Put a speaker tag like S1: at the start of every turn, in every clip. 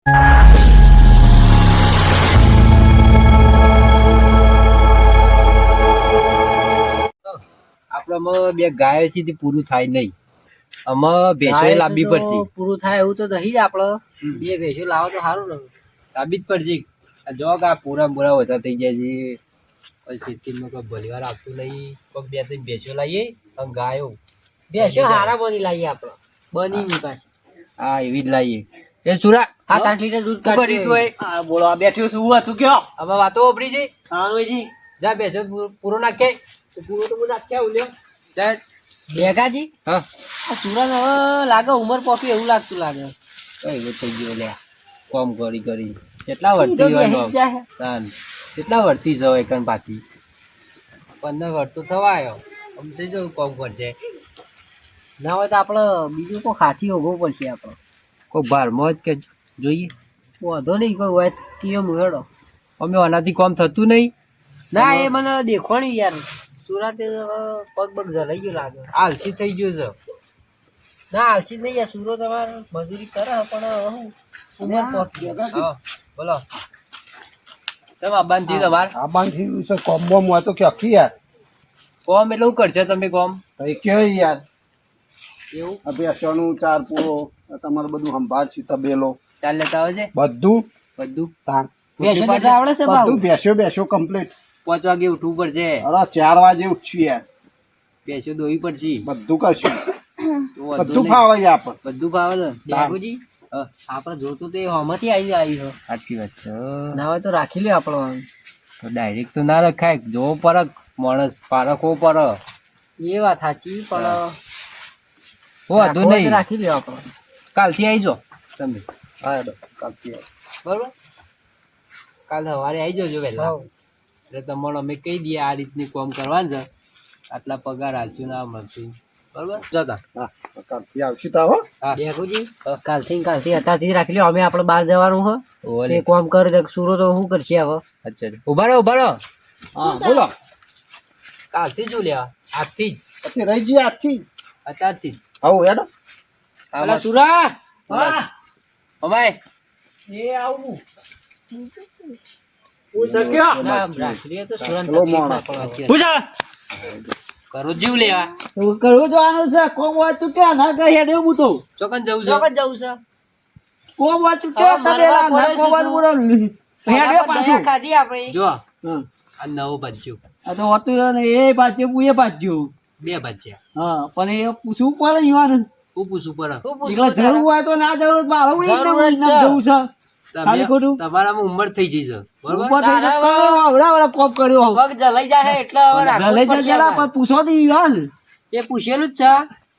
S1: આપણામાં બે ગાયો છે તે પૂરું થાય નહીં. આમાં ભેંસો લાવવી પડશે.
S2: પૂરું થાય એવું તો નહીં જ આપડે બે ભેંસો લાવો તો સારું ને.
S1: લાવવી જ પડશે. જો આ પૂરા ઓછા થઈ જાય છે. પછી ખેતીમાં કોઈ ભલીવાર આપતું નહીં. કોઈ બે ત્રણ ભેંસો લાવીએ અને ગાયો
S2: ભેંસો હારા બની લાવીએ આપડે બની ની પાછી.
S1: હા એવી જ લાવીએ. એ સુરા
S2: 7-8 લીટર દૂધ કાઢી હોય.
S1: બોલો આ બેઠ્યો શું હતું કયો હવે વાતો ઓપરી છે.
S2: સારુજી
S1: જા ભેંસો પૂરો નાખે પૂરો તો હું નાખ્યા ઉલ્યો ચાલ
S2: બેગાજી.
S1: હા
S2: સુરત હવે લાગે ઉંમર પોકી એવું લાગતું લાગે.
S1: કઈ થઈ ગયો લે કોમ કરી કેટલા વર્ષથી હોય કેટલા વર્ષથી જવાય એકન પાછી 15 વર્ષ તો થવા આવ્યો. આમ થઈ જવું કોમ કરશે.
S2: ના હોય તો આપડે બીજું કોઈ ખાથી હોવું પડશે. આપડે
S1: કોઈ ભારમાં જ કે જોઈએ
S2: વાંધો નહીં કોઈ હોય તીયો મુહેડો.
S1: અમે આનાથી કોમ થતું નહીં.
S2: ના એ મને દેખોણી યાર સુરત પગ જલાઈ ગયું લાગે.
S1: આલસી થઈ ગયો છે.
S2: ના આલસી નહીં યાર સુરત તમારે મજૂરી કરે પણ ઉંમર પોકી.
S1: બોલો તમે આબાનથી તમારે
S3: આબાનથી છે કોમ બોમ હોય તો કે આખી યાર
S1: કોમ એટલે શું કરશે તમે કોમ
S3: કઈ કયો યાર
S1: એવું
S3: અભ્યાસનું 4 પૂરો તમારે બધું સંભાળશે તબેલો
S1: ચાલ લેતા આવે છે
S3: બધું
S1: તાણ
S2: ભેંસો તો આવડે છે બાબુ.
S3: બધું બેસ્યો કમ્પ્લીટ
S1: 5 વાગે ઉઠવું પડશે.
S3: અરે 4 વાગે ઉઠશું યાર
S1: ભેંસો દોવી પડશે.
S3: બધું કરશું
S1: તો વાંધો
S3: બધું
S1: નહીં.
S3: ફાવે છે આપણને
S1: બધું ભાવે છે
S2: બાબુજી આપડે જોતું તો હમતી આવી છે.
S1: સાચી વાત છે.
S2: ના હોય તો રાખી લ્યો આપડો.
S1: તો ડાયરેક્ટ તો ના રખાય. જોવો પરખ માણસ પારખવો પડે.
S2: એ વાત સાચી પણ
S1: વાંધો નહીં
S2: રાખી લ્યો આપડો.
S1: કાલથી આવી જાઓ તમે.
S3: હા કાલથી
S1: બરોબર કાલ સવારે આવી જજો વહેલા. એટલે તમને અમે કહી દઈએ આ રીતની કોમ કરવાનું છે. આટલા પગાર હાલશું ના મળશું. બરોબર જતા
S3: હા કાલથી આવશે તો હો.
S1: હા
S2: દેખુજી કાલથી અત્યારથી રાખી લ્યો. અમે આપડે બહાર જવાનું છે
S1: ઓલે
S2: એ કામ કરે તો સુરો તો શું કરશે હવે.
S1: અચ્છા ઉભા રહો
S3: હા બોલો
S1: કાલથી જ લેવા આજથી જ
S3: પછી રહી જઈએ આજથી
S1: અત્યારથી જ
S3: આવું હેડો
S2: અલા સુરા
S1: અમાય
S2: એ આવું
S1: ના,
S2: રાખી લ્યો તો સુરત
S3: પેલો
S2: તકલીફ ના
S3: માણસ.
S2: પડવા.
S1: કરું જીવ લેવા
S2: કરવું જવાનું છે. કોમ વાત ચૂક્યા ના કહે હેડ એવું તો
S1: ચોકન જવું છે.
S2: ચોકન જવું છે. કોમ વાત
S1: હવે
S2: ચૂક્યા
S1: મરવા
S2: ના
S1: પડે
S2: કોમ વાત
S1: છે
S2: બોલો હેડ પાછું
S1: ખાધી આપણે જો આ નવું ભજ્યું
S2: આ તો હોતું ને એ પાછું હું એ પાછું
S1: 2 ભજ્યા.
S2: હા પણ એ પૂછવું પડે ઈવાન
S1: હું પૂછું પડે
S2: એટલે જરૂર હોય તો ના જરૂર મારો
S1: જરૂર જ છે.
S2: જવું છે. ખાલી ખોટું
S1: તમારામાં ઉંમર થઈ જઈ છે બરોબર.
S2: ઉપર થઈને આવડા કોમ કર્યો
S1: પગ જલાઈ જાય એટલે હવે રાખવું
S2: જલે
S1: પડશે
S2: જરા
S1: અમારે.
S2: પણ પૂછો તો ઈવાન
S1: એ પૂછેલું જ છે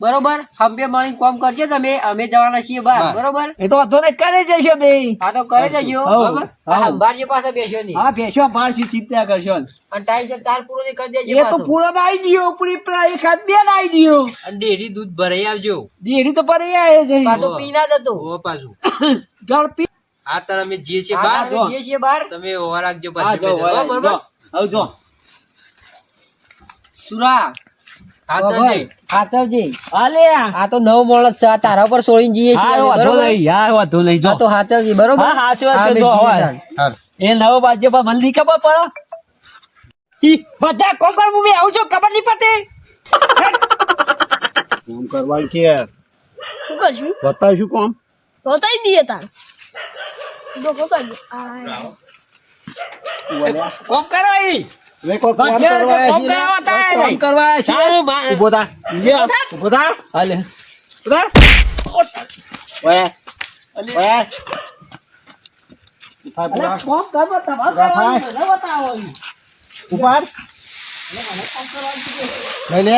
S1: બરોબર. હંપે મળી કોમ કરજો તમે. અમે જવાના છીએ બહાર બરોબર.
S2: એ તો વાંધો નહીં કરે જશે બે
S1: હા તો કરે જજો
S2: હઉ,
S1: બરોબર.
S2: હઉ.
S1: અંબાજી પાસે બેસ્યો નહીં
S2: હા ભેંસો પાડશી ચિંતા કરશો
S1: અને ટાઈમ છે તાર પૂરો નહીં કરી દેજો
S2: એ તો
S1: પાછો.
S2: પૂરો તો આવી ગયો પૂરી એકાદ બે ના આવી ગયો
S1: અને ડેરી દૂધ ભરાઈ આવજો
S2: ડેરી તો પડી આવે છે
S1: પાછું પી ના જતો ઓ પાછું
S2: જળ પી
S1: આ તાર અમે જઈએ છીએ બહાર
S2: જઈએ છીએ બહાર
S1: તમે ઓવા રાખજો
S2: હા
S1: પાછું
S2: જો
S1: બરોબર.
S2: હવે જો
S1: સુરા
S2: ભાઈ હાચવજી હાલે આ તો નવ માણસ છે. આ તારા પર છોડીને જઈએ છીએ બરોબર.
S3: વાંધો નહીં
S2: આ તો હાચવજી બરોબર.
S3: હા, હાચવત
S2: હા,
S3: છે,
S2: અમે
S3: જો
S2: જઈએ
S3: હોય.
S2: તાણ.
S3: એ નવો બાજુ પર મને નહીં ખબર પડે
S2: બધા કોમ કર હું આવું છું ખબર નહીં પડતી.
S3: કોમ કરવાનું કે
S4: શું કરશું
S3: બતાવીશું કોમ
S4: બતાવી દઈએ તાર ડોકો સાહેબ
S2: કોમ કરો ઈ.
S3: હવે કોઈ કોમ
S2: બચ્ચા,
S3: કરવા
S2: કોમ
S3: આવ્યા
S2: કરાવવા
S3: છીએ ને?
S2: તાય.
S3: કોમ કરવા આવ્યા છીએ.
S2: સારું, મા-
S3: ઊભો થા
S2: લ્યો.
S3: ઊભો થા
S2: હાલે
S3: ઊભો થા. ઓય ઓય ઉઠા
S2: અરે
S3: પૂરા.
S2: કોમ કરો તમારે
S3: રાફાય.
S2: કરવાનું, મને બતાવો ઈ.
S3: ઉપાડ લઈ લે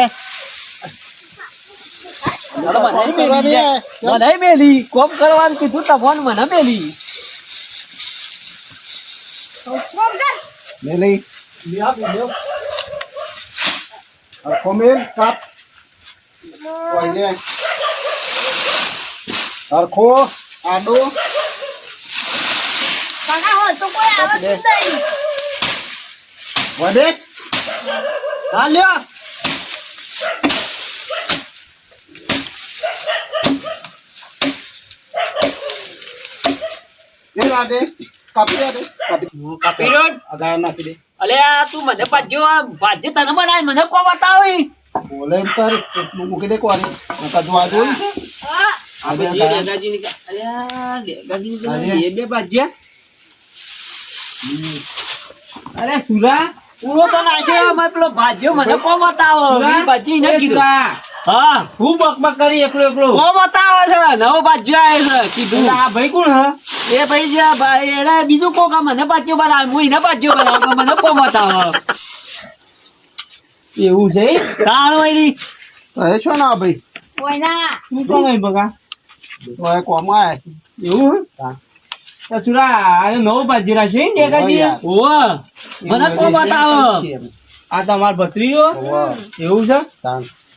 S2: અરે મને
S3: કોમ કરવાની હે.
S2: મને મેલી કોમ કરવાનું કીધું તમોન મને મેલી
S3: લઈ લઈ હરખો મેલ કાપ ઓય લે હરખો આડો
S4: કાકા હોય તો કોઈ આવે જ નહીં
S3: વધે
S2: હા લ્યો
S3: એ રાધે કાપી રાધે
S2: કાપી રોડ
S3: આ ગાય નાખી દે
S2: અલે આ તું મને ભાજ્યો તને બનાય મને કો બતાવી
S3: બોલે એમ કર એટલું મૂકી દે કોને નકા જો આ જોઈ
S4: હા
S3: આ બે
S2: ડેગાજી ની અલે આ ડેગાજી ની બે ભાજ્યા અરે સુરા પૂરો તો નાખ્યો મેં પેલો ભાજ્યો મને કો બતાવો ભાજી ને કીધું હા હું બકબક કરી એકલો કો બતાવો છે નવો ભાજ્યો આવ્યો છે કીધું આ ભાઈ કોણ હ એ ભાઈ જે એને બીજું કોક મને ભાજ્યો બનાવ હું એને ભાજ્યો બનાવ મને કો બતાવો એવું છે સારું એની
S3: કહે છો ના ભાઈ
S4: કોઈ ના
S2: હું કોણ હોય બગા
S3: તો કોમાં
S2: એવું હે સુરા આ નવો ભાજી રાખશે ડેગાજી ઓ મને કો બતાવો આ તમાર ભત્રીઓ એવું છે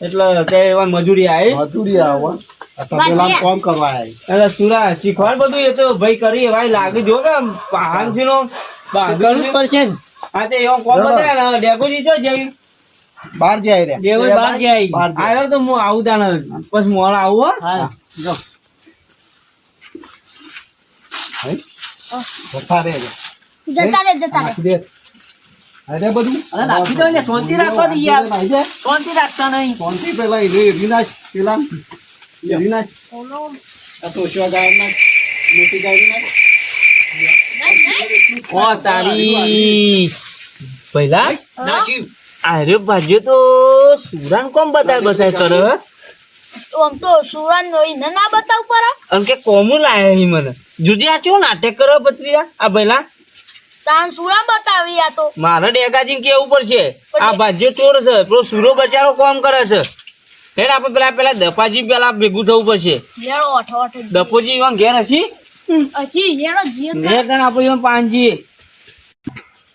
S2: એટલે તે એવા મજૂરી આવી
S3: મજૂરી આવો પેલા કામ કરવા આવી
S2: એટલે સુરા શીખવાડ બધું એ તો ભાઈ કરી ભાઈ લાગે જો કે પાંચી નો કરવું પડશે આ તે એવો કોમ બતાવે ને ડેગોજી જો જઈ
S3: બહાર જાય રે
S2: ડેગો બહાર જાય આવ્યો તો હું આવું તાને પછી મોડ આવું હા જો
S3: જતા રે
S4: જતા રે
S3: નાખી દે અરે બધું
S2: અરે નાખી દો ને શાંતિ રાખો ને યાર
S3: નાખી દે
S2: શાંતિ રાખતા નહીં
S3: કોણથી પેલા રીનાશ પેલા રીનાશ આ તો શો ગાય ના મોટી ગાય ના
S2: ઓ તારી પહેલા આરે ભાજ્યો તો સુરાન કોમ બતાય કરે
S4: આમ તો સુરાન એને ના બતાવ પર
S2: અને કે કોમું લાયા હી મને જુજી આ ચેવું નાટક કરો બત્રીયા આ પહેલા
S4: તાન સુરા બતાવી આ તો
S2: મારે ડેગાજી કેવું પડશે આ ભાજ્યો ચોર છે પેલો સુરો બચારો કોમ કરે છે હેડ આપણે પેલા દપાજી પેલા ભેગું થવું પડશે
S4: લેડો અઠ
S2: દપોજી એવા ઘેર હશી
S4: અછી લેડો જીએ
S2: ઘેર તને આપણે એવા પાંજી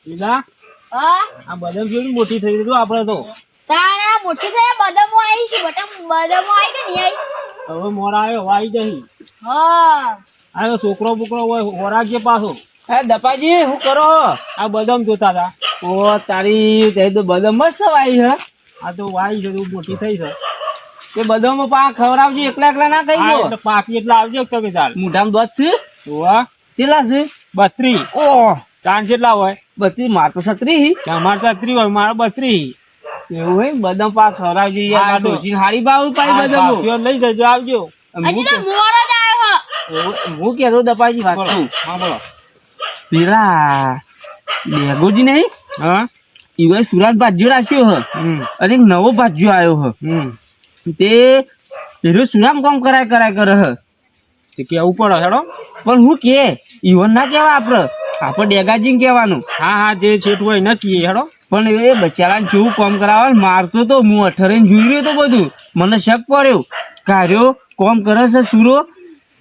S2: પેલા
S4: હા
S2: આ બદામ જેવી મોટી થઈ ગઈ આપણે તો
S4: તારા મોટી થયા બદામો આવી છે બદામો આવી કે નહીં આવી
S2: હવે મોરા આવ્યો આવી જઈ
S4: હા
S2: આ છોકરો બોકરો હોય હોરાજે પાછો હે દપાજી શું કરો આ બદામ જોતા હતા ઓ તારી તે તો બદામ મસ્ત વાઈ છે આ તો વાઈ છે તું મોટી થઈ છે તે બદામ પા ખવડાવજે એકલા ના થઈ ગયો એટલે પાકી એટલે આવજો તમે ચાલ મોઢામાં દોત છે ઓવા કેટલા છે 32 ઓ કાન કેટલા હોય 32 માર તો 36 તમાર 36 હોય મારો 32 એવું હોય બદામ પા ખવડાવજે યાર ડોસી હારી ભાવ પાઈ બદામ લઈ જજો આવજો
S4: હજી તો મોરો જ આવ્યો
S2: હું કેતો દપાજી વાત કરું હા બોલો પેલા ડેગોજી નહીં હા ઈવે સુરત ભાજ્યો રાખ્યો હ અને એક નવો ભાજ્યો આવ્યો હ તે એરો સુરામ કામ કરાય કરે હ તે કેવું પડે હેડો પણ હું કે ઈવન ના કેવા આપણે ડેગાજી કહેવાનું હા જે છેટ હોય ન કીએ હેડો પણ એ બચારાને જેવું કામ કરાવે મારતો તો હું અઠરે જોઈ રહ્યો તો બધું મને શક પડ્યો કાર્યો કોમ કરે છે સુરો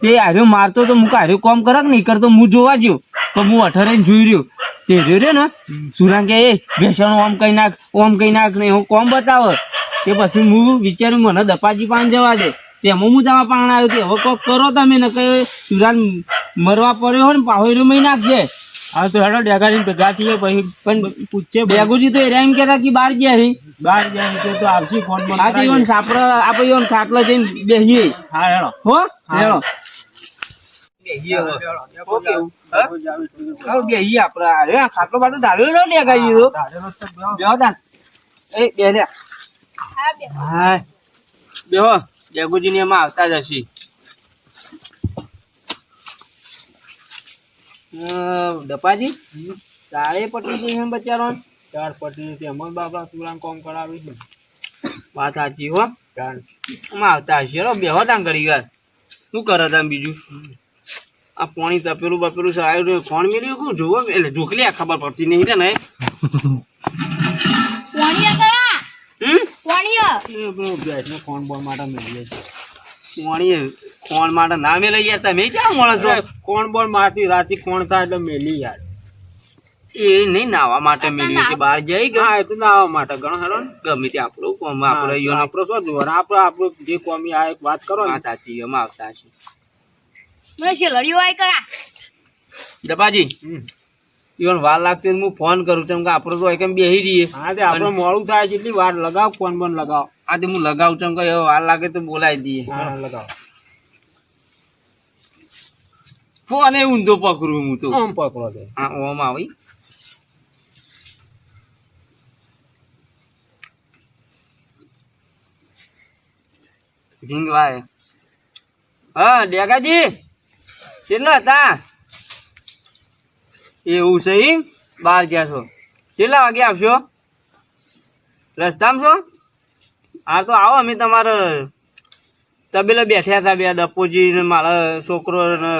S2: તે આર્યો મારતો તો હું કાર્યો કોમ કરે કે નહીં કરતો હું જોવા ગયો તો હું અઠરે જોઈ રહ્યો તે રહ્યો ને સુરા કે એ બેસણ ઓમ કઈ નાખ ને હું કોમ બતાવે તે પછી હું વિચાર્યું મને દપાજી પાન જવા દે તેમાં હું જવા પાણ આવ્યો તે હવે કોક કરો તમે ને કે સુરાન મરવા પડ્યો હોય ને પાહોયરો મહી નાખશે હા તો હેડો ડેગાજી ભેગા છીએ પછી પણ પૂછે ડેગુજી તો એરા એમ કહેતા કે બહાર ગયા છે તો આવશે ફોન પર આ તો ઈવન સાપડે આપણે ઈવન ખાટલા જઈને બેસીએ હા હેડો હો હેડો ખાટલો બાટલો ધાર્યો ને ડેગાજી તો બેહો તાન એ બે લે હા બેહો ડેગુજી ને એમાં આવતા જ હશે ડપાજી તારે પટલી છે બચારો 4 પટલી છે અમર બાપા સુરાન કોમ કરાવી છે વાત સાચી હો એમાં આવતા હશે રો બેહો તાન કરી યાર શું કરે તમે બીજું આ પાણી તપેલું બપેલું છે આવ્યું ફોન મેળ્યું શું જોવો એટલે ઢોકલી આ ખબર પડતી નહીં ને
S4: વાણિયા કયા વાણિયા
S2: એ ફોન બોન માટે મેળવીએ છે કોણ માટે ના મેલી યાર તમે ક્યાં મળો છો કોણ બોલ મારતી રાતી કોણ થાય એટલે મેલી યાર એ નહીં નાવા માટે મેલી કે બહાર જઈ ગયા એ તો નાવા માટે ગણો હેડો ગમે તે આપણું કોમ આપણે યો આપણો શું જોવા આપણું જે કોમી આ એક વાત કરો ને સાચી એમાં આવતા છે
S4: મને છે લડ્યો આય કરા
S2: દબાજી ઈવન વાર લાગતી હું ફોન કરું છું કે આપણે તો એકમ બેહી રહીએ હા તે આપણે મોડું થાય જેટલી વાર લગાવ ફોન બોન લગાવ હા તે હું લગાવું છું કે વાર લાગે તો બોલાવી દઈએ હા લગાવ ફોને ઊંધો પકડું હું તો
S1: આમ પકડો દે
S2: હા ઓમ આવી ઝીંગવાય હા ડેગાજી કેટલા હતા એવું છે ઈ બહાર ગયા છો કેટલા વાગે આવશો રસ્તામાં છો હા તો આવો અમે તમારે તબેલે બેઠ્યા હતા બે દપોજી ને મારા છોકરો ને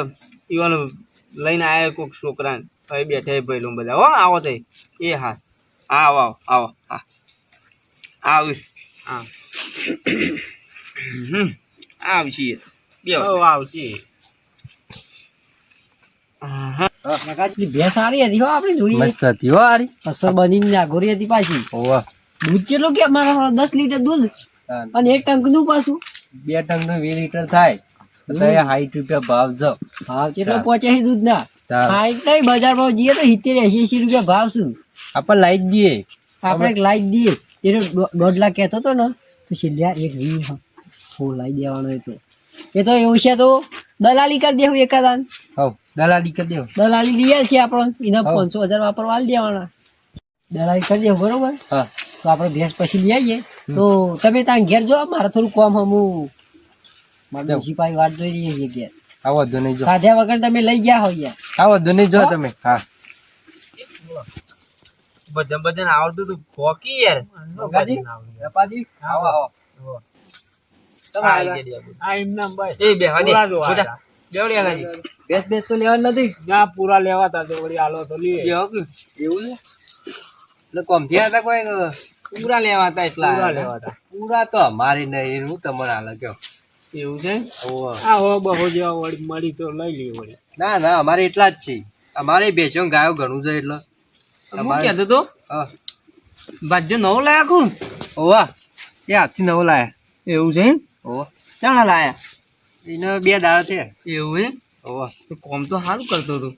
S2: ઈવન લઈને આવ્યા કોઈક છોકરાને હવે બેઠા ભાઈ બધા હો આવો તો એ હા આવો આવો આવો હા આવીશ હા આવશીએ બે આવશી
S5: ભેંસ સારી હતી હો આપણે જોઈએ
S1: મસ્ત હતી હો આરી
S5: અસર બનીને નાગોરી હતી પાછી
S1: ઓવા
S5: દૂધ કેટલું કે મારા 10 લીટર દૂધ અને 1 ટંક નું પાછું
S1: 2 ટંક નું 20 લીટર થાય તો 60 રૂપિયા ભાવ જો
S5: ભાવ કેટલો પહોંચે દૂધ ના
S1: તાર.
S5: 60 નહીં બજારમાં જઈએ તો 70 80 રૂપિયા ભાવ શું
S1: આપણે લાઈટ દઈએ
S5: આપણે એક લાઈટ દઈએ એ 1.5 લાખ કહેતો હતો ને તો છેલ્લે એક વી ફૂલ લાવી દેવાનો હતો એ તો એવું છે તો દલાલી કરી દેવું એકાદાન
S1: હવ દલાલી કરી દેવો
S5: દલાલી લઈ છે આપણો એના 500,000 વાપરવા આલી દેવાના દલાલી કરી દેવું બરોબર
S1: હા
S5: તો આપણે ભેંસ પછી લઈ આવીએ તો તમે ત્યાં ઘેર જો મારે થોડું કામ હમું મારા સિપાહી વાટ જોઈ રહીએ છીએ ઘેર
S1: આવો વધુ નહીં જો
S5: ખાધ્યા વગર તમે લઈ ગયા હો યાર
S1: આવો વધુ નહીં જો તમે હા
S2: ભજન ભજન આવડતું તું ફોકી યાર
S1: ગંગાજી રપાજી આવો આવો
S2: એ બેહવા દે બધા બેવડી આગાજી
S1: બેસ તો લેવા નથી
S5: ના પૂરા લેવા તા તો વળી આલો તો લઈએ
S2: બેહો કે
S1: એવું છે એટલે કોમથી હતા કોઈ
S2: પૂરા લેવા હતા એટલા
S5: પૂરા લેવા તા
S1: પૂરા તો અમારી નહીં હું તમને હાલ કયો
S5: એવું છે
S1: ઓહો.
S5: આ હો બહુ જેવા વળી મળી તો લઈ લઈએ વળી
S1: ના ના અમારે એટલા જ છે અમારે બેચો ગાયો ઘણું છે એટલે
S2: હું કહેતો તો
S1: હા
S2: ભાજ્યો નવો લાયા કું
S1: ઓવા એ હાથથી નવો લાયા
S2: એવું છે
S1: ઓવા
S2: ચાણા લાયા
S1: એને 2 દાડા છે
S2: એવું હે
S1: ઓવા
S2: તો કોમ તો સારું કરતો હતો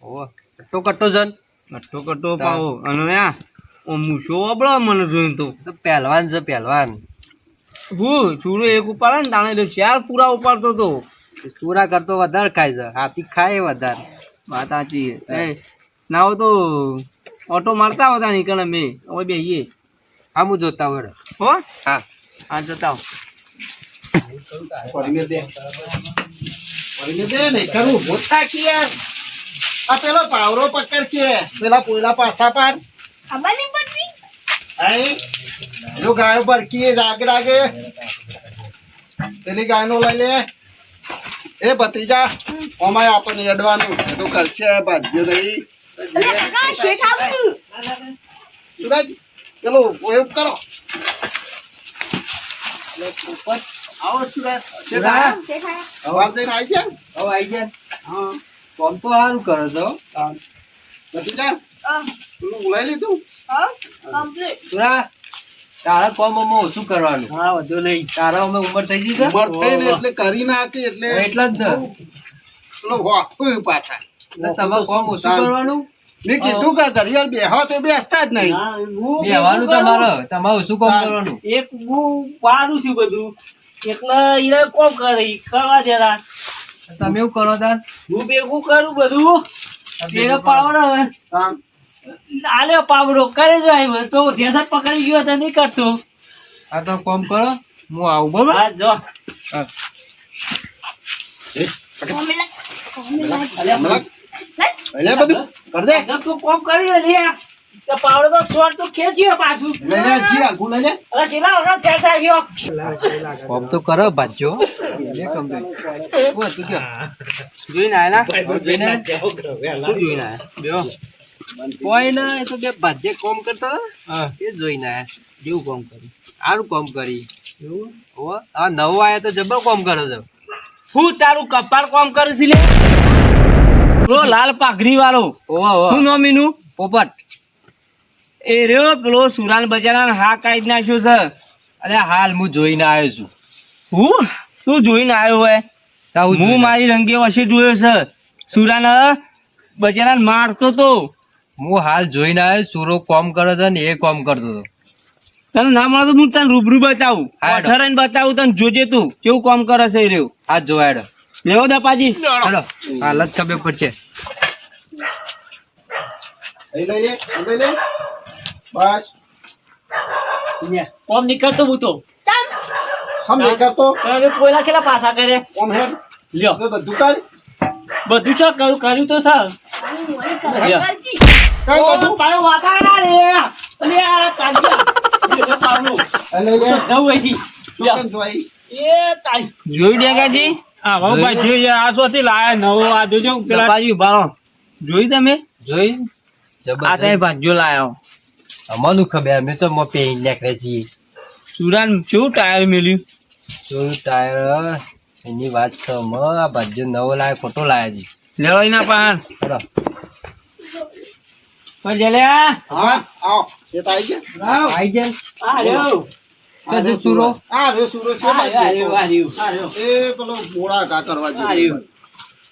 S1: ઓવા કટ્ટો કટ્ટો જન
S2: કટ્ટો કટ્ટો પાવો અને આ મૂછો વાપરો મને જોઈને તો
S1: તો પહેલવાન છે પહેલવાન
S2: હું ચૂરો એક ઉપાડે ને તાણે તો 4 પૂરા ઉપાડતો હતો
S1: ચૂરા કરતો વધારે ખાય છે હાથી ખાય વધારે
S2: વાત સાચી છે ના હોય તો ઓટો મારતા હતા નીકળે મેં હવે બેહીએ
S1: આમ જોતા વડે
S2: હો
S1: હા
S2: હા જતા હો.
S3: પડીને દે નહીં કરું મોટા કે યાર આ પેલો પાવરો પકડ છે પેલા પોયલા પાછા પાડ
S4: ખબર નહીં પડતી
S3: આઈ જો ગાયો બરકી રાગે રાગે પેલી ગાયનો લઈ લે એ ભત્રીજા ઓમાય આપણને અડવાનું તો કરશે ભાજ્યો નહીં
S4: અરે કાકા શેઠ આવ્યું
S3: સુરજ ચલો એવું કરો ઉપર આવો સુરજ
S4: શેઠ આવ્યા
S3: અવાજ દઈને આવી છે
S1: હવે આવી જાય
S3: હા
S1: કોમ તો સારું કરો છો
S3: ભત્રીજા પેલું ઉલાઈ લીધું
S4: કમ્પ્લીટ
S1: ચૂરા તારા કોમ અમે ઓછું કરવાનું
S5: હા વધુ નહીં
S1: તારા અમે ઉંમર થઈ ગઈ છે
S3: ઉંમર થઈ ને એટલે કરી નાખી એટલે
S1: એટલે જ ને
S3: પેલો હોઠું પાછા
S1: એટલે તમે કોમ ઓછું કરવાનું
S3: મેં કીધું કે ઘડિયાળ બેહો તો બેસતા જ નહીં
S1: બેવાનું તમારે તમારે ઓછું કોમ કરવાનું
S5: એક હું પાડું છું બધું એટલે એ કોમ કરે કરવા જરા
S1: તમે એવું કરો તાર
S5: હું ભેગું કરું બધું એને પાવડો હવે
S3: હા.
S5: આલ્યો પાવડો કરે જો આવ્યો તો ઢેસર પકડી ગયો તો નહીં કરતો
S1: આ તો કોમ કરો હું આવું બરોબર
S5: હા જો
S1: હા.
S3: મલક એટલે બધું કર દે
S5: આગળ તું કોમ કરી લે તો પાવડો તો છોડ તો ખેંચ્યો પાછું
S3: લઈ લે જી આગું લઈ લે
S5: અરે શીલા વગર ખેંચ આવ્યો
S1: કોમ તો કરો ભાજ્યો શું હતું કયો
S2: જોઈને આયા ના
S1: જોઈને
S2: શું જોઈને આયા બેહો
S1: કોઈ ના એ તો બે ભાજ્ય કોમ કરતા હતા
S2: હા
S1: એ જોઈને આયા
S2: જેવું કામ કર્યું
S1: સારું કોમ કરી ઓહો. આ નવો આયા તો જબર કોમ કરે છે
S2: હું તારું કપાળ કામ કરે છે લે પેલો લાલ પાઘડી વાળો
S1: ઓહો ઓહો.
S2: શું નોમીનું
S1: પોપટ
S2: એ રહ્યો પેલો સુરાન બજારા હા કાઢી નાખ્યો છે
S1: અરે હાલ હું જોઈને આવ્યો છું
S2: હું તું જોઈને આવ્યો હોય
S1: તાવું
S2: હું
S1: જોઈને
S2: મારી રંગે વશે જોયો છે સુરાન બજારા મારતો તો
S1: હું હાલ જોઈને આવ્યો સુરો કોમ કરે છે ને એ કોમ કરતો હતો
S2: તને ના મળે તો હું તને રૂબરૂ બતાવું
S1: હા,
S2: અઠારાને બતાવું તને જોજે તું કેવું કામ કરે છે એ રહ્યું
S1: આ જોવાડો
S2: લેવો દપાજી
S1: ચાલો હાલત ખબર પડશે
S3: લઈ લે બસ
S2: કોમ નીકળતો હું તો
S3: હમ નહીં કરતો
S2: કોયલા કેટલા પાછા કરે
S3: ઓમ હેડ
S2: લ્યો
S3: હવે બધું કર
S2: બધું ચો કર્યું તો સર
S4: આની મોડી
S3: કર
S4: ખબર
S3: બધું
S2: પાયો વાતા રે અલે આ તાજ્યા
S3: લઈ લે
S2: જવું અહીંથી
S3: ચોકન જોઈ
S2: એ તાઈ જોઈ ડેગાજી આ હવે પાછું આ સોથી લાયા નવો આ જોજો પેલા પાછું ઉભારો જોઈ તમે
S1: જોઈ
S2: આ તઈ ભાજ્યો લાયો
S1: અમારું ખબર અમે તો પેઈ નીકળે છીએ
S2: સુરાન શું ટાયર મેલ્યું
S1: જોયું ટાયર એની વાત તો આ ભાજ્યો નવો લાવે ખોટો લાવે છે
S2: લેવાય ના પાન
S1: ચલો
S2: જલ્યા
S3: હા આવો એ તો આવી ગયા
S1: આઈ જાય
S2: આ રહ્યો
S1: કદે સુરો
S3: આ રે સુરો છે
S2: આ રહ્યો
S3: એ પેલો મોડા કા કરવા
S2: આ
S3: જેવું.
S2: રહ્યો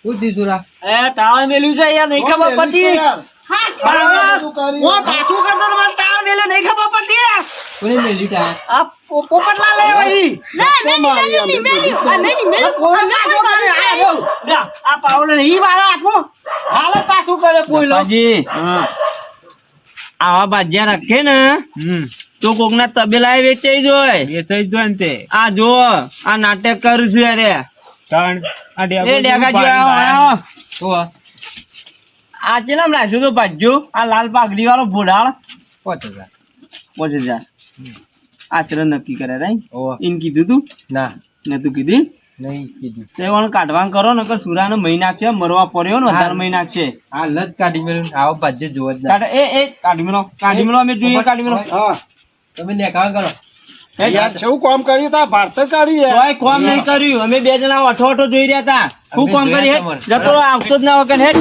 S1: શું દીધું રા
S2: એ ટાવર મેલ્યું છે યાર નહીં ખબર
S3: મેલ્યું છે
S2: પડતી
S3: યાર.
S4: હા
S3: બધું કર્યું.
S2: હું પાછું કરતો ને મારે ટાવર મેલ્યો નહીં ખબર પડતી
S1: કોને મેલ્યું ટાયર
S2: આ પોપટલાલ લે ભાઈ
S4: ના મેં નહીં મેલ્યું અમે નહીં મેલ્યું
S2: કોણ પાછું કરે આ રહ્યો લ્યા, આ પાવલો નહીં મારા હાથમાં હાલ જ પાછું કરે કોઈ લો આવા બાજ્યા રાખે ને તો કોકના તબેલા વેચાઈ જોય વેચાઈ જોય ને તે આ જો આ નાટક કરું છું યાર એ ડેગા જો આવો
S1: શું હા
S2: આ છે નામ રાખ્યું તો ભાજ્યો આ લાલ પાઘડી વાળો ભોડાળ
S1: 5000
S2: 5000 આચરણ નક્કી કરે રાઈ
S1: ઓવા
S2: ઇન કીધું તું
S1: ના
S2: ને તું કીધી
S1: નહીં કીધું
S2: તે વાળું કાઢવાનું કરો નકર સુરાનો મહિના છે મરવા પડ્યો ને વધારે મહિના છે
S1: આ લત કાઢી મેળ્યું આવો ભાજ્યો જોવો જ ના
S2: કાઢ એ કાઢી મેલો અમે જોઈએ કાઢી મેલો
S3: હા
S1: તમે નેકાળ કરો
S3: યાર કેવું કામ કર્યું તા ભારત જ કાઢ્યું યાર.
S2: કોઈ કોમ નહીં કર્યું અમે બે જણા અઠો અઠો જોઈ રહ્યા હતા શું કોમ કરી હેડ જતો રહો, આવતો જ ના વગર હેડ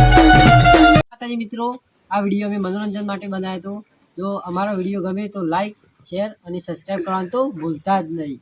S5: માતાજી મિત્રો આ વિડીયો અમે મનોરંજન માટે બનાવ્યો હતો જો અમારો વિડીયો ગમે તો લાઈક શેર અને સબસ્ક્રાઈબ કરવાનું તો ભૂલતા જ નહીં.